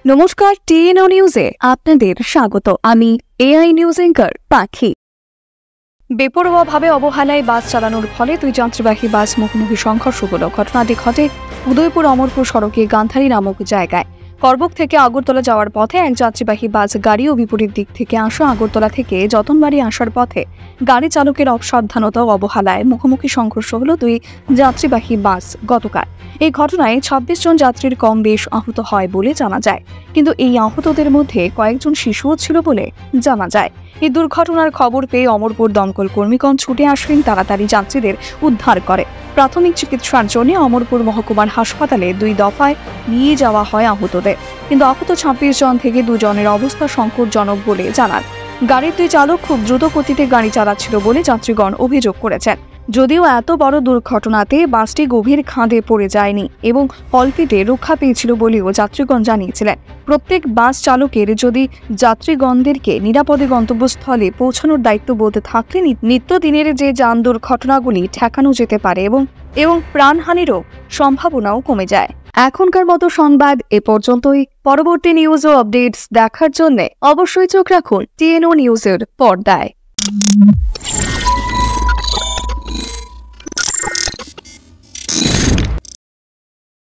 নমস্কার, টিএনও নিউজে আপনাদের স্বাগত। আমি এআই নিউজ অ্যাঙ্কার পাখি। বেপরোয়াভাবে অবহেলায় বাস চালানোর ফলে দুই যাত্রীবাহী বাস মুখোমুখি সংঘর্ষ হল। ঘটনাটি ঘটে উদয়পুর অমরপুর সড়কে গান্ধারী নামক জায়গায়। করবুক থেকে আগরতলা যাওয়ার পথে এক যাত্রীবাহী বাস গাড়ি ও বিপরীত দিক থেকে আসা আগরতলা থেকে যতনবাড়ি আসার পথে গাড়ি চালকের অসাবধানতা ও অবহেলায় মুখোমুখি সংঘর্ষ হল দুই যাত্রীবাহী বাস গতকাল। এই ঘটনায় ২৬ জন যাত্রীর কম বেশ আহত হয় বলে জানা যায়, কিন্তু এই আহতদের মধ্যে কয়েকজন শিশুও ছিল বলে জানা যায়। এই দুর্ঘটনার খবর পেয়ে অমরপুর দমকল কর্মীগণ ছুটে আসেন, তাড়াতাড়ি যাত্রীদের উদ্ধার করে প্রাথমিক চিকিৎসার জন্য অমরপুর মহকুমার হাসপাতালে ২ দফায় নিয়ে যাওয়া হয় আহতদের। কিন্তু আহত ২৬ জন থেকে ২ জনের অবস্থা সংকটজনক বলে জানান। গাড়ির ২ চালক খুব দ্রুত গতিতে গাড়ি চালাচ্ছিল বলে যাত্রীগণ অভিযোগ করেছেন। যদিও এত বড় দুর্ঘটনাতে বাসটি গভীর খাদে পড়ে যায়নি এবং অল্পেতে রক্ষা পেয়েছিল বলেও যাত্রীগণ জানিয়েছিলেন। প্রত্যেক বাস চালকের যদি যাত্রীগণদেরকে নিরাপদে গন্তব্যস্থলে পৌঁছানোর দায়িত্ববোধ থাকলে নিত্যদিনের যে যান দুর্ঘটনাগুলি ঠেকানো যেতে পারে এবং প্রাণহানিরও সম্ভাবনাও কমে যায়। এখনকার মতো সংবাদ এ পর্যন্তই। পরবর্তী নিউজ ও আপডেটস দেখার জন্য অবশ্যই চোখ রাখুন টিএনও নিউজের পর্দায়।